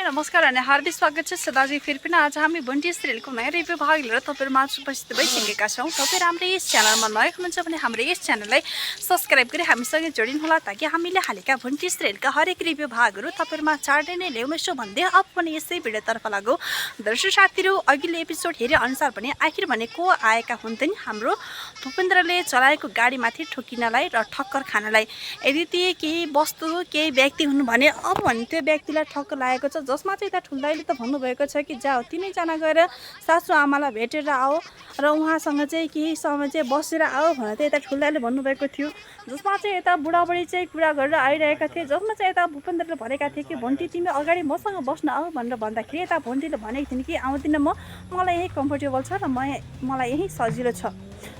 नमस्कार आणि हार्दिक स्वागत छ सदाजी फेरि पनि आज हामी बन्टी सिरियलको नयाँ रिभ्यू भाग लिएर तपाईहरुमा उपस्थित भइसकेका छौं। तपाईहरु हाम्रो यस च्यानलमा नयाँ हुनुहुन्छ भने हाम्रो यस च्यानललाई सब्स्क्राइब गरी हामीसँग जोडिनु होला ताकि हामीले हालेका बन्टी सिरियलका हरेक रिभ्यू भागहरु तपाईहरुमा चाँडै नै ल्याउनेछौं भन्दै अब पनि यसै भिडियोतर्फ लागौ। दर्शक साथीहरु अघिल्लो एपिसोड हेरे अनुसार पनि आखिर भने को आएका हुन्छन् हाम्रो भूपेन्द्रले चलाएको गाडीमाथि ठोकिनलाई र ठक्कर खानलाई। यदि ती केही वस्तु केही व्यक्ति हुनु भने अब भने त्यो व्यक्तिलाई ठक्कर लागेको छ, जसमा चाहिँ यता ठुल्दाइले त भन्नुभएको छ कि जाऊ तिनैजना गएर सासु आमालाई भेटेर आओ र उहाँसँग चाहिँ केही समय चाहिँ बसेर आओ भनेर चाहिँ यता ठुल्दाइले भन्नुभएको थियो। जसमा चाहिँ यता बुढाबुढी चाहिँ कुरा गरेर आइरहेका थिए। जसमा चाहिँ यता भूपेन्द्रले भनेका थिए कि भन्टी तिमी अगाडि मसँग बस्न आऊ भनेर भन्दाखेरि यता भन्टीले भनेको थिइन् कि आउँदिनँ मलाई यही कम्फर्टेबल छ र मलाई यही सजिलो छ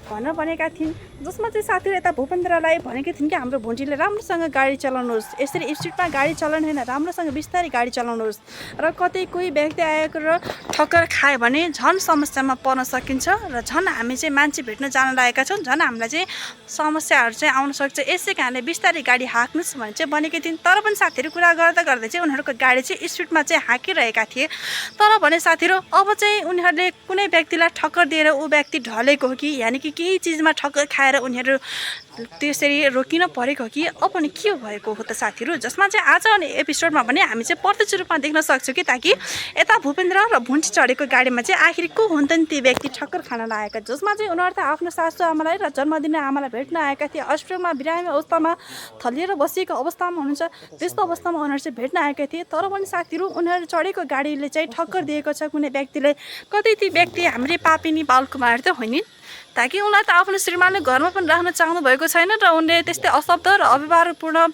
भनेर भनेका थिइन्। जसमा चाहिँ साथीले यता भूपेन्द्रलाई भनेको थिइन् कि हाम्रो भन्टीले राम्रोसँग गाडी चलाउनुहोस्, यसरी स्पिडमा गाडी चलाउनु होइन, राम्रोसँग बिस्तारै गाडी चलाउनुहोस् र कतै कोही व्यक्ति आएको र ठक्कर खायो भने झन् समस्यामा पर्न सकिन्छ र झन् हामी चाहिँ मान्छे भेट्न जान लागेका छौँ, झन् हामीलाई चाहिँ समस्याहरू चाहिँ आउन सक्छ, यसै कारणले बिस्तारै गाडी हाँक्नुहोस् भने चाहिँ भनेको थिइन्। तर पनि साथीहरू कुरा गर्दा गर्दै चाहिँ उनीहरूको गाडी चाहिँ स्पिडमा चाहिँ हाँकिरहेका थिए। तर भने साथीहरू अब चाहिँ उनीहरूले कुनै व्यक्तिलाई ठक्कर दिएर ऊ व्यक्ति ढलेको हो कि यानि कि केही चिजमा ठक्कर खाएर उनीहरू त्यसरी रोकिन परेको कि अब पनि के भएको हो त साथीहरू। जसमा चाहिँ आज एपिसोडमा भने हामी चाहिँ प्रत्यक्ष रूपमा देख्न सक्छौँ कि ताकि यता भूपेन्द्र र भुन्टी चढेको गाडीमा चाहिँ आखिर को हुन्छन् ती व्यक्ति ठक्कर खान लागेका। जसमा चाहिँ उनीहरू त आफ्नो सासु आमालाई र जन्मदिने आमालाई भेट्न आएका थिए। अस्पतालमा बिरामी अवस्थामा थलिएर बसेको अवस्थामा हुनुहुन्छ, त्यस्तो अवस्थामा उनीहरू चाहिँ भेट्न आएका थिए। तर पनि साथीहरू उनीहरू चढेको गाडीले चाहिँ ठक्कर दिएको छ कुनै व्यक्तिले। कतै ती व्यक्ति हाम्रै पापिनी बालकुमार त होइन, ताकि उनलाई त आफ्नो श्रीमानले घरमा पनि राख्न चाहनु भएको छैन र उनले त्यस्तै अशब्द र अव्यवहारपूर्ण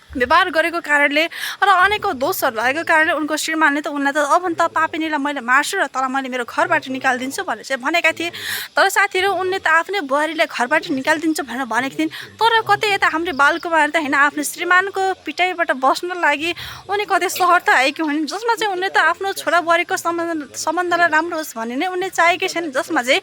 व्यवहार गरेको कारणले र अनेकौँ दोषहरू लागेको कारणले उनको श्रीमानले त उनलाई त अब त पापिनीलाई मैले मार्छु र तँलाई मैले मेरो घरबाट निकालिदिन्छु भनेर चाहिँ भनेका थिए। तर साथीहरू उनले त आफ्नै बुहारीलाई घरबाट निकालिदिन्छु भनेर भनेको थिइन्। तर कतै यता हाम्रो बालकुमार त होइन आफ्नो श्रीमानको पिटाइबाट बस्न लागि उनी कतै सहर त आएकी हुन्। जसमा चाहिँ उनले त आफ्नो छोरा बुहारीको सम्बन्धलाई राम्रो होस् भन्ने नै उनले चाहेकै छैन। जसमा चाहिँ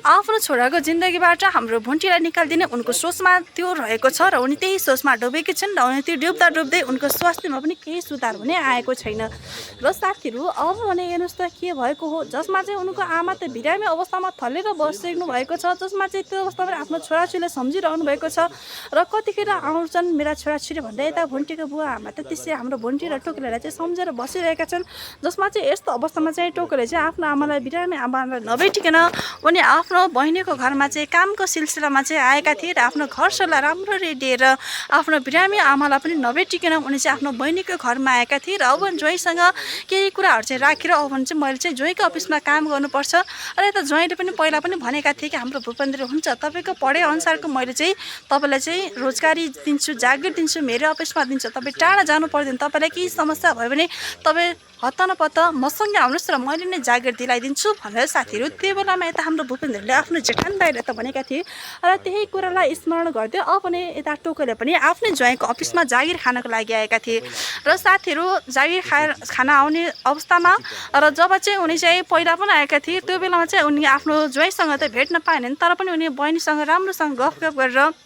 आफ्नो छोराको जिन्दगीबाट हाम्रो भुन्टीलाई निकालिदिने उनको सोचमा त्यो रहेको छ र उनी त्यही सोचमा डुबेकी छिन् र उनी त्यो डुब्दा डुब्दै उनको स्वास्थ्यमा पनि केही सुधार हुने आएको छैन। र साथीहरू अब भने हेर्नुहोस् त के भएको हो। जसमा चाहिँ उनको आमा त बिरामी अवस्थामा थलेर बसिनु भएको छ। जसमा चाहिँ त्यो अवस्थामा आफ्नो छोराछोरीले सम्झिरहनु भएको छ र कतिखेर आउँछन् मेरा छोराछोरी भन्दै यता भुन्टीको बुवा आमा त त्यसै हाम्रो भुन्टी र टोकलेलाई चाहिँ सम्झेर बसिरहेका छन्। जसमा चाहिँ यस्तो अवस्थामा चाहिँ टोकले चाहिँ आफ्नो आमालाई बिरामी आमालाई नभेटिकन उनी आफ्नो बहिनीको घरमा चाहिँ कामको सिलसिलामा चाहिँ आएका थिए र आफ्नो घरसल्लाह राम्ररी दिएर आफ्नो बिरामी आमालाई पनि नभेटिकन उनी चाहिँ आफ्नो बहिनीको घरमा आएका थिए। र अब ज्वाइँसँग केही कुराहरू चाहिँ राखेर अब चाहिँ मैले चाहिँ ज्वाइँको अफिसमा काम गर्नुपर्छ र यता ज्वाइँले पनि पहिला पनि भनेका थिए कि हाम्रो भूपेन्द्र हुन्छ तपाईँको पढाइ अनुसारको मैले चाहिँ तपाईँलाई चाहिँ रोजगारी दिन्छु, जागिर दिन्छु, मेरो अफिसमा दिन्छु, तपाईँ टाढा जानु पर्दैन, तपाईँलाई केही समस्या भयो भने तपाईँ हत्ता नपत्ता मसँग आउनुहोस् र मैले नै जागिर दिलाइदिन्छु भनेर साथीहरू त्यो बेलामा यता हाम्रो भूपेन्द्रले आफ्नो जेठान दाइले त भनेका थिए। र त्यही कुरालाई स्मरण गर्दै अब पनि यता टोकले पनि आफ्नै ज्वाइँको अफिसमा जागिर खानको लागि आएका थिए। र साथीहरू जागिर खान आउने अवस्थामा र जब चाहिँ उनी चाहिँ पहिला पनि आएका थिए त्यो बेलामा चाहिँ उनी आफ्नो ज्वाइँसँग त भेट्न पाएनन्। तर पनि उनी बहिनीसँग राम्रोसँग गफ गरेर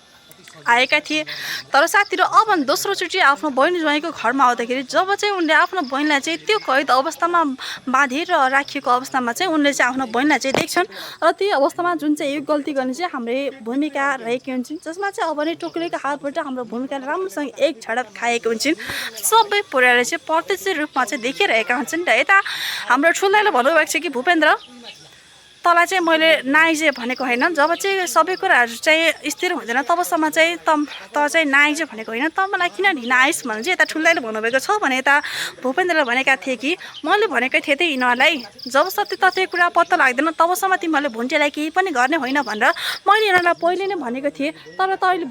आएका थिए। तर साथीहरू अब दोस्रोचोटि आफ्नो बहिनी ज्वाइँको घरमा आउँदाखेरि जब चाहिँ उनले आफ्नो बहिनीलाई चाहिँ त्यो कैद अवस्थामा बाँधेर राखिएको अवस्थामा चाहिँ उनले चाहिँ आफ्नो बहिनीलाई चाहिँ देख्छन् र त्यो अवस्थामा जुन चाहिँ यो गल्ती गर्ने चाहिँ हाम्रै भूमिका रहेकी हुन्छन्। जसमा चाहिँ अब नै टोकलेको हातबाट हाम्रो भूमिकाले राम्रोसँग एक झडप खाएको हुन्छन्। सबै पुर्याएर चाहिँ प्रत्यक्ष रूपमा चाहिँ देखिरहेका हुन्छन्। र यता हाम्रो ठुल्दाइले भन्नुभएको छ कि भूपेन्द्र तँलाई चाहिँ मैले नाइजे भनेको होइन, जब चाहिँ सबै कुराहरू चाहिँ स्थिर हुँदैन तबसम्म चाहिँ त चाहिँ नाइजे भनेको होइन, त मलाई किन ढिना आइस् भने चाहिँ यता ठुल्दाइले भन्नुभएको छ भने यता भूपेन्द्रले भनेका थिए कि मैले भनेकै थिएँ त यिनीहरूलाई जब सत्य तथ्य कुरा पत्ता लाग्दैन तबसम्म तिमीहरूले भुन्टीलाई केही पनि गर्ने होइन भनेर मैले यिनीहरूलाई पहिले नै भनेको थिएँ। तर तैँले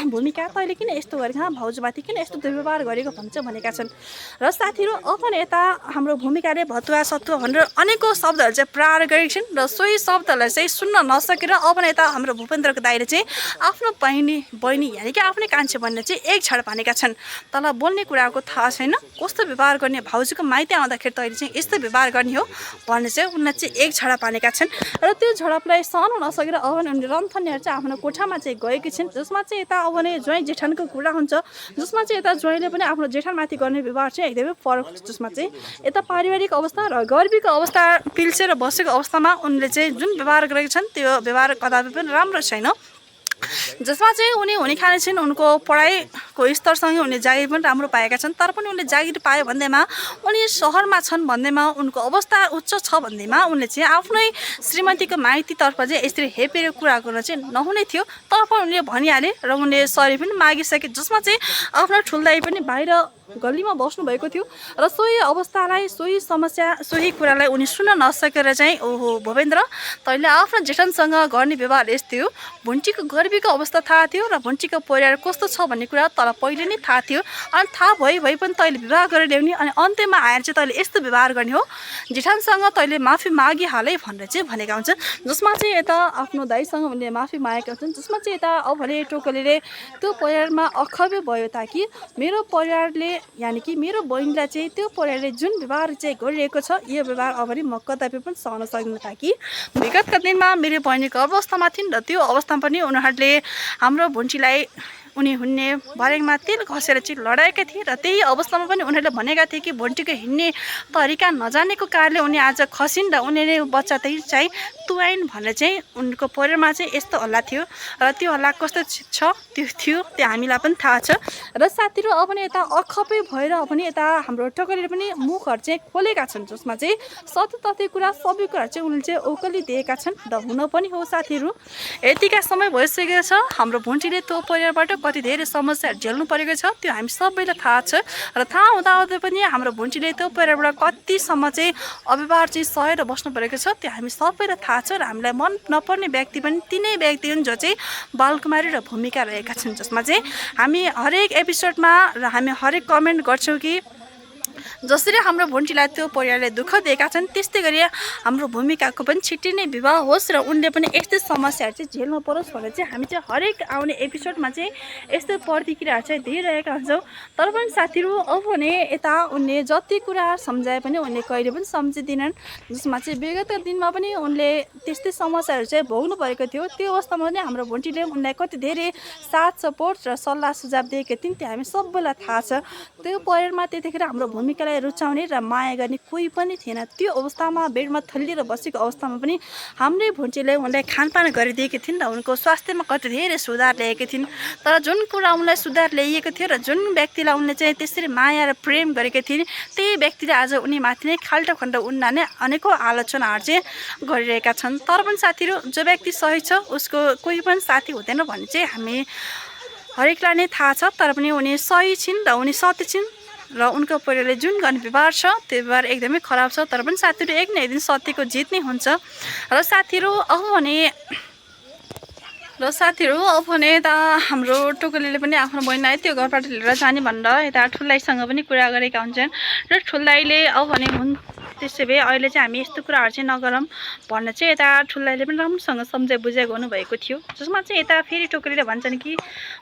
भूमिका तैँले किन यस्तो गरेको भाउजूमाथि किन यस्तो दुर्व्यवहार गरेको भन्छ भनेका छन्। र साथीहरू अब यता हाम्रो भूमिकाले भतुवा सत्तुवा भनेर अनेकौँ शब्दहरू चाहिँ प्रहार गरेको छिन् र सोही शब्दलाई चाहिँ सुन्न नसकेर अब यता हाम्रो भूपेन्द्रको दाइले चाहिँ आफ्नो बहिनी यानि कि आफ्नै कान्छे बहिनीले चाहिँ एक छाड पानेका छन्। तल बोल्ने कुराको थाहा छैन, कस्तो व्यवहार गर्ने, भाउजूको माइती आउँदाखेरि त अहिले चाहिँ यस्तो व्यवहार गर्ने हो भन्ने चाहिँ उनले चाहिँ एक झडा पानेका छन्। र त्यो झडपलाई सहन नसकेर अब उनले रन्थनेर चाहिँ आफ्नो कोठामा चाहिँ गएकी छिन्, जसमा चाहिँ यता अब नै ज्वाइँ जेठानको कुरा हुन्छ, जसमा चाहिँ यता ज्वाइँले पनि आफ्नो जेठानमाथि गर्ने व्यवहार चाहिँ एकदमै फरक हुन्छ। जसमा चाहिँ यता पारिवारिक अवस्था र गर्मीको अवस्था पिल्सेर बसेको अवस्थामा उनले चाहिँ जुन व्यवहार गरेका छन् त्यो व्यवहार कदापि पनि राम्रो छैन। जसमा चाहिँ उनी हुने खाने छिन्, उनको पढाइको स्तरसँगै उनले जागिर पनि राम्रो पाएका छन्, तर पनि उनले जागिर पायो भन्दैमा उनी सहरमा छन् भन्दैमा उनको अवस्था उच्च छ भन्दैमा उनले चाहिँ आफ्नै श्रीमतीको माइतीतर्फ चाहिँ यसरी हेपेर कुरा गर्न चाहिँ नहुने थियो, तर पनि उनले भनिहाले र उनले सरी पनि मागिसके। जसमा चाहिँ आफ्नो ठुल्दाई पनि बाहिर गल्लीमा बस्नु भएको थियो र सोही अवस्थालाई, सोही समस्या, सोही कुरालाई उनी सुन्न नसकेर चाहिँ ओहो भूपेन्द्र तैँले आफ्नो जेठनसँग गर्ने व्यवहार यस्तो थियो, भुन्टीको गर्मीको अवस्था थाहा थियो र भुन्टीको परिवार कस्तो छ भन्ने कुरा तँलाई पहिले नै थाहा थियो, अनि थाहा भइ पनि तैँले विवाह गरेर ल्याउने अनि अन्त्यमा आएर चाहिँ तैँले यस्तो व्यवहार गर्ने हो, जेठनसँग तैँले माफी मागिहाले भनेर चाहिँ भनेका हुन्छन्। जसमा चाहिँ यता आफ्नो दाइसँग उनले माफी मागेका हुन्छन्। जसमा चाहिँ यता अब भने टोकलीले त्यो परिवारमा अखबे भयो ताकि मेरो परिवारले यानि कि मेरो बहिनीलाई चाहिँ त्यो परिवारले जुन व्यवहार चाहिँ गरिरहेको छ यो व्यवहार अगाडि म कदापि पनि सहन सक्दिनँ, ताकि विगतका दिनमा मेरो बहिनीको अवस्थामा थिइन् र त्यो अवस्थामा पनि उनीहरूले हाम्रो भुन्टीलाई उनी हुन्ने भर्याङमा तेल घसेर चाहिँ लडाएका थिए र त्यही अवस्थामा पनि उनीहरूले भनेका थिए कि भुन्टीको हिँड्ने तरिका नजानेको कारणले उनी आज खसिन् र उनीहरूले बच्चा त्यही चाहिँ तुवाइन् भनेर चाहिँ उनको परिवारमा चाहिँ यस्तो हल्ला थियो र त्यो हल्ला कस्तो त्यो हामीलाई पनि थाहा छ। र साथीहरू अब पनि यता अखपै भएर पनि यता हाम्रो टोकलीले पनि मुखहरू चाहिँ खोलेका छन्, जसमा चाहिँ सत्य तथ्य कुरा सबै कुराहरू चाहिँ उनले चाहिँ ओकली दिएका छन् र हुन पनि हो। साथीहरू यतिका समय भइसकेको छ, हाम्रो भुन्टीले त्यो परिवारबाट कति धेरै समस्याहरू झेल्नु परेको छ त्यो हामी सबैलाई थाहा छ र थाहा हुँदाहुँदै पनि हाम्रो भुन्टीले त्यो परिवारबाट कतिसम्म चाहिँ अव्यवहार चाहिँ सहेर बस्नु परेको छ त्यो हामी सबैलाई थाहा छ। र हामीलाई मन नपर्ने व्यक्ति पनि तिनै व्यक्ति हुन् जो चाहिँ बालकुमारी र भूमिका रहेका छन्, जसमा चाहिँ हामी हरेक एपिसोडमा र हामी हरेक कमेन्ट गर्छौँ कि जसरी हाम्रो भुन्टीलाई त्यो परिवारले दुःख दिएका छन् त्यस्तै गरी हाम्रो भूमिकाको पनि छिट्टै नै विवाह होस् र उनले पनि यस्तै समस्याहरू चाहिँ झेल्नु परोस् भनेर चाहिँ हामी चाहिँ हरेक आउने एपिसोडमा चाहिँ यस्तै प्रतिक्रियाहरू चाहिँ दिइरहेका हुन्छौँ। तर पनि साथीहरू अब भने यता उनले जति कुरा सम्झाए पनि उनले कहिले पनि सम्झिदिनन्, जसमा चाहिँ विगतका दिनमा पनि उनले त्यस्तै समस्याहरू चाहिँ भोग्नु परेको थियो। त्यो अवस्थामा पनि हाम्रो भुन्टीले उनलाई कति धेरै साथ सपोर्ट र सल्लाह सुझाव दिएका थिइन् त्यो हामी सबैलाई थाहा छ। त्यो परिवारमा त्यतिखेर हाम्रो भूमिकालाई रुचाउने र माया गर्ने कोही पनि थिएन। त्यो अवस्थामा बेडमा थल्लिएर बसेको अवस्थामा पनि हाम्रै भुन्टीले उनलाई खानपान गरिदिएकी थिइन् र उनको स्वास्थ्यमा कति धेरै सुधार ल्याएकी थिइन्। तर जुन कुरा उनलाई सुधार ल्याइएको थियो र जुन व्यक्तिलाई उनले चाहिँ त्यसरी माया र प्रेम गरेकी थिइन् त्यही व्यक्तिले आज उनीमाथि नै खाल्टो खण्ड उनलाई अनेकौँ आलोचनाहरू चाहिँ गरिरहेका छन्। तर पनि साथीहरू जो व्यक्ति सही छ उसको कोही पनि साथी हुँदैन भन्ने चाहिँ हामी हरेकलाई नै थाहा छ। तर पनि उनी सही छिन् र उनी सत्य छिन् र उनको परिवारले जुन गर्ने व्यवहार छ त्यो व्यवहार एकदमै खराब छ। तर पनि साथीहरू एक न एक दिन सत्यको जित नै हुन्छ। र साथीहरू अब भने यता हाम्रो टोकलीले पनि आफ्नो बहिनीलाई त्यो घरबाट लिएर जाने भनेर यता ठुल्दाईसँग पनि कुरा गरेका हुन्छन् र ठुल्दाईले अब भने हुन् त्यसो भए अहिले चाहिँ हामी यस्तो कुराहरू चाहिँ नगरौँ भनेर चाहिँ यता ठुल्दाईले पनि राम्रोसँग सम्झाइ बुझाइ गर्नुभएको थियो। जसमा चाहिँ यता फेरि टोकलीले भन्छन् कि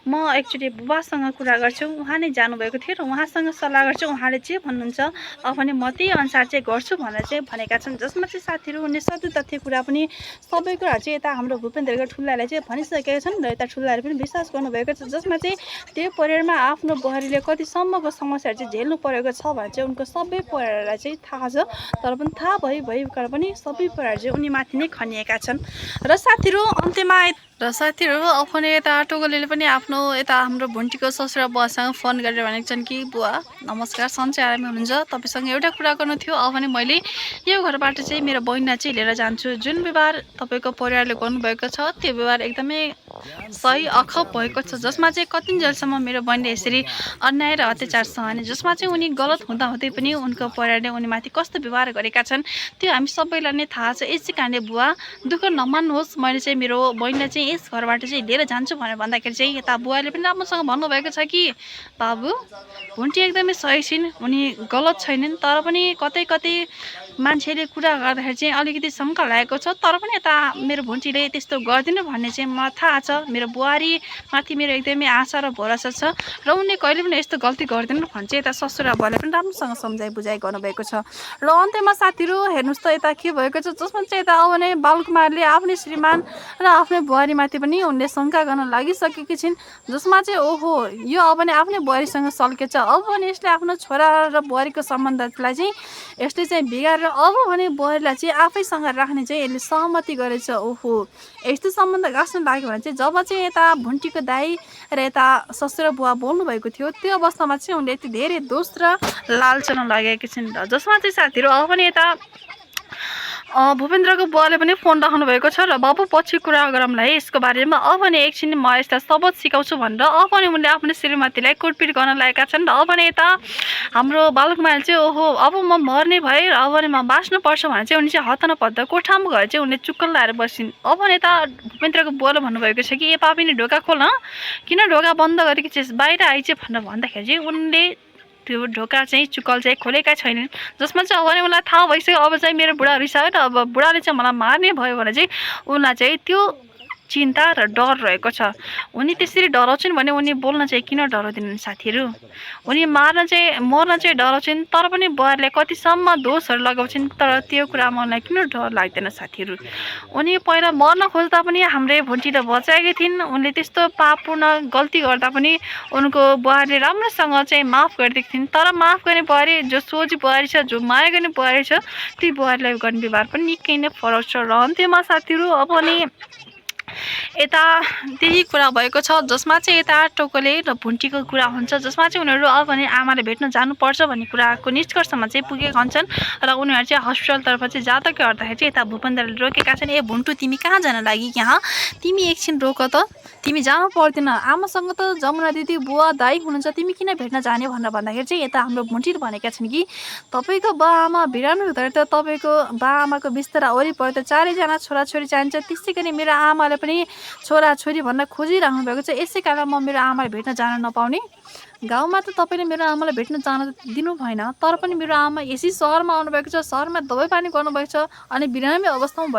म एकचोटि बुबासँग कुरा गर्छु, उहाँ नै जानुभएको थियो र उहाँसँग सल्लाह गर्छु, उहाँले जे भन्नुहुन्छ अब भने म त्यही अनुसार चाहिँ गर्छु भनेर चाहिँ भनेका छन्। जसमा चाहिँ साथीहरू उनले सत्य तथ्य कुरा पनि सबै कुराहरू चाहिँ यता हाम्रो भूपेन्द्रको ठुल्दाईले चाहिँ भनिसकेका छन् र यता ठुल्दाईले पनि विश्वास गर्नुभएको छ। जसमा चाहिँ त्यो परिवारमा आफ्नो बुहारीले कतिसम्मको समस्याहरू चाहिँ झेल्नु परेको छ भने चाहिँ उनको सबै परिवारलाई चाहिँ थाहा छ। तर पनि थाहा भइकार पनि सबै परिवार चाहिँ उनीमाथि नै खनिएका छन्। र साथीहरू अन्त्यमा अब भने यता टोकलीले पनि आफ्नो यता हाम्रो भुन्टीको ससुरा बुवासँग फोन गरेर भनेको छन् कि बुवा नमस्कार, सन्चै आरामै हुनुहुन्छ, तपाईँसँग एउटा कुरा गर्नु थियो। अब भने मैले यो घरबाट चाहिँ मेरो बहिनीलाई चाहिँ लिएर जान्छु। जुन व्यवहार तपाईँको परिवारले गर्नुभएको छ त्यो व्यवहार एकदमै सही अखप भएको छ। जसमा चाहिँ कतिन्जेलसम्म मेरो बहिनीले यसरी अन्याय र अत्याचार सहने, जसमा चाहिँ उनी गलत हुँदाहुँदै पनि उनको परिवारले उनीमाथि कस्तो व्यवहार गरेका छन् त्यो हामी सबैलाई नै थाहा छ। यसै कारणले बुवा दुःख नमान्नुहोस्, मैले चाहिँ मेरो बहिनीलाई चाहिँ यस घरबाट चाहिँ लिएर जान्छु भनेर भन्दाखेरि चाहिँ यता बुवाले पनि राम्रोसँग भन्नुभएको छ कि बाबु भुन्टी एकदमै सही छिन्, उनी गलत छैनन्, तर पनि कतै कतै मान्छेले कुरा गर्दाखेरि चाहिँ अलिकति शङ्का लागेको छ, तर पनि यता मेरो भुन्टीले त्यस्तो गर्दिनँ भन्ने चाहिँ मलाई थाहा छ। मेरो बुहारीमाथि मेरो एकदमै आशा र भरोसा छ र उनले कहिले पनि यस्तो गल्ती गर्दैन भन्छ यता ससुरा बुवाले पनि राम्रोसँग सम्झाइ बुझाइ गर्नुभएको छ। र अन्त्यमा साथीहरू हेर्नुहोस् त यता के भएको छ, जसमा चाहिँ यता अब नै बालकुमारले आफ्नै श्रीमान र आफ्नै बुहारीमाथि पनि उनले शङ्का गर्न लागिसकेकी छिन्, जसमा चाहिँ ओहो यो अब नै आफ्नै बुहारीसँग सल्केछ, अब भने यसले आफ्नो छोरा र बुहारीको सम्बन्धलाई चाहिँ यसले चाहिँ बिगारेर अब भने बुहारीलाई चाहिँ आफैसँग राख्ने चाहिँ यसले सहमति गरेछ। ओहो यस्तो सम्बन्ध गाँच्न लाग्यो भने चाहिँ जब चाहिँ यता भुन्टीको दाई र यता ससुरा बुवा बोल्नुभएको थियो त्यो अवस्थामा चाहिँ उनले यति धेरै दोष र लालचना लागेकी छिन्। र जसमा चाहिँ साथीहरू अब पनि यता भूपेन्द्रको बुवाले पनि फोन राख्नु भएको छ र बाबु पछि कुरा गरौँला है यसको बारेमा, अब भने एकछिन म यसलाई सबक सिकाउँछु भनेर अब पनि उनले आफ्नो श्रीमतीलाई कुटपिट गर्न लागेका छन्। र अब भने यता हाम्रो बालकुमारले चाहिँ ओहो अब म मर्ने भए र अब भने म बाँच्नुपर्छ भनेर चाहिँ उनी चाहिँ हत्ता नपत्ता कोठामा गएर चाहिँ उनले चुक्कल लाएर बसिन्। अब भने यता भूपेन्द्रको बुवाले भन्नुभएको छ कि ए पापिनी ढोका खोल, किन ढोका बन्द गरेकी छिस्, बाहिर आइज भनेर भन्दाखेरि चाहिँ उनले त्यो ढोका चाहिँ चुक्कल चाहिँ खोलेका छैनन्, जसमा चाहिँ अब उनलाई थाहा भइसक्यो अब चाहिँ मेरो बुढा रिसायो र अब बुढाले चाहिँ मलाई मार्ने भयो भने चाहिँ उनलाई चाहिँ त्यो चिन्ता र डर रहेको छ। उनी त्यसरी डराउँछन् भने उनी बोल्न चाहिँ किन डराउँदैनन् साथीहरू, उनी मर्न चाहिँ डराउँछन्, तर पनि बुहारीले कतिसम्म दोषहरू लगाउँछन्, तर त्यो कुरामा उनलाई किन डर लाग्दैन साथीहरू। उनी पहिला मर्न खोज्दा पनि हाम्रै भुन्टीले बचाएकी थिइन्, उनले त्यस्तो पापपूर्ण गल्ती गर्दा पनि उनको बुहारीले राम्रोसँग चाहिँ माफ गरिदिएको थिइन्, तर माफ गर्ने बुहारी जो सोझी बुहारी छ, जो माया गर्ने बुहारी छ, ती बुहारीलाई गर्ने व्यवहार पनि निकै नै फरक छ। र अन्त्यमा साथीहरू अब नि यता त्यही कुरा भएको छ, जसमा चाहिँ यता टोकोले र भुन्टीको कुरा हुन्छ, जसमा चाहिँ उनीहरू अब भने आमाले भेट्न जानुपर्छ भन्ने कुराको निष्कर्षमा चाहिँ पुगेका हुन्छन् र उनीहरू चाहिँ हस्पिटलतर्फ चाहिँ जाँदाखेरि चाहिँ यता भूपेन्द्रले रोकेका छन्। ए भुन्टु तिमी कहाँ जान लागि, यहाँ तिमी एकछिन रोक त, तिमी जानु पर्दैन, आमासँग त जमुना दिदी बुवा दाई हुनुहुन्छ, तिमी किन भेट्न जाने भनेर भन्दाखेरि चाहिँ यता हाम्रो भुन्टीले भनेका छन् कि तपाईँको बा आमा बिरामी हुँदाखेरि त तपाईँको बा आमाको बिस्तारा वरिपरि त चारैजना छोराछोरी चाहिन्छ, त्यसै गरी मेरो आमाले पनि छोराछोरी भन्न खोजिराख्नु भएको छ, यसै कारण म मेरो आमालाई भेट्न जान नपाउने। गाउँमा त तपाईँले मेरो आमालाई भेट्न जान दिनु भएन, तर पनि मेरो आमा यसै सहरमा आउनुभएको छ, सहरमा दबाई पानी गर्नुभएको छ अनि बिरामी अवस्थामा भयो।